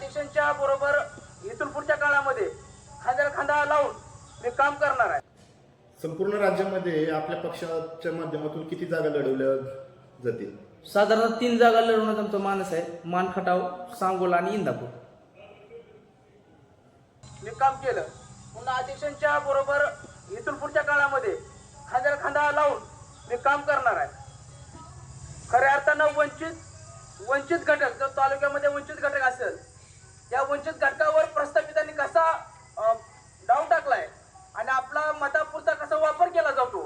अध्यक्षांच्या बरोबर इथून पुढच्या काळामध्ये खांद्याला खांदा लावून मी काम करणार आहे. संपूर्ण राज्यामध्ये आपल्या पक्षाच्या माध्यमातून किती जागा लढवल्या जातील? साधारणतः 3 जागा लढवण्यात आमचा मानस आहे. मान, खटाव, सांगोला आणि इंदापूर. मी काम केलं. पुन्हा अध्यक्षांच्या बरोबर इथून पुढच्या काळामध्ये खांद्याला खांदा लावून मी काम करणार आहे. खऱ्या अर्थानं वंचित घटक जर तालुक्यामध्ये वंचित घटक असेल, या वंचित घटकावर प्रस्थापितांनी कसा डाव टाकलाय आणि आपला मतापुरता कसा वापर केला जातो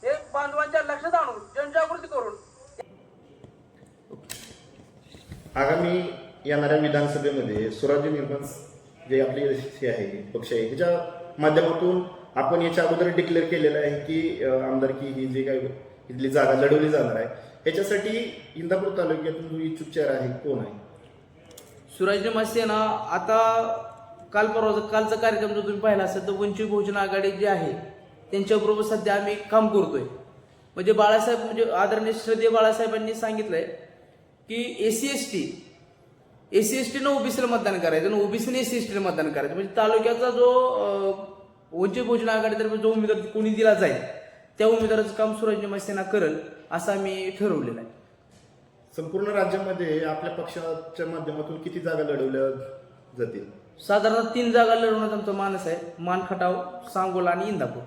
हे बांधवांच्या लक्षात आणून जनजागृती करून आगामी येणाऱ्या विधानसभेमध्ये स्वराज्य निर्माण जे आपली हे आहे पक्ष आहे ह्याच्या माध्यमातून आपण याच्या अगोदर डिक्लेअर केलेलं आहे की आमदारकी ही जी काही इथली जागा लढवली जाणार आहे, ह्याच्यासाठी इंदापूर तालुक्यातून जो इच्छुक चेहरा आहे कोण आहे? स्वराज्य सेना आता कालचा कार्यक्रम जर तुम्ही पाहिला असेल तर वंचित बहुजन आघाडी जी आहे त्यांच्याबरोबर सध्या आम्ही काम करतोय. म्हणजे बाळासाहेब म्हणजे आदरणीय श्रद्धेय बाळासाहेबांनी सांगितलंय की एसी एस टीनं ओबीसीला मतदान करायचं आणि ओबीसीने एसी एस टीला मतदान करायचं. म्हणजे तालुक्याचा जो वंचित बहुजन आघाडीतर्फे जो उमेदवार कोणी दिला जाईल त्या उमेदवाराचं काम स्वराज्य सेना करेल असं आम्ही ठरवलेलं आहे. संपूर्ण राज्यामध्ये आपल्या पक्षाच्या माध्यमातून किती जागा लढवल्या जातील? साधारणतः 3 जागा लढवण्यात आमचा मानस आहे. मान, खटाव, सांगोला आणि इंदापूर.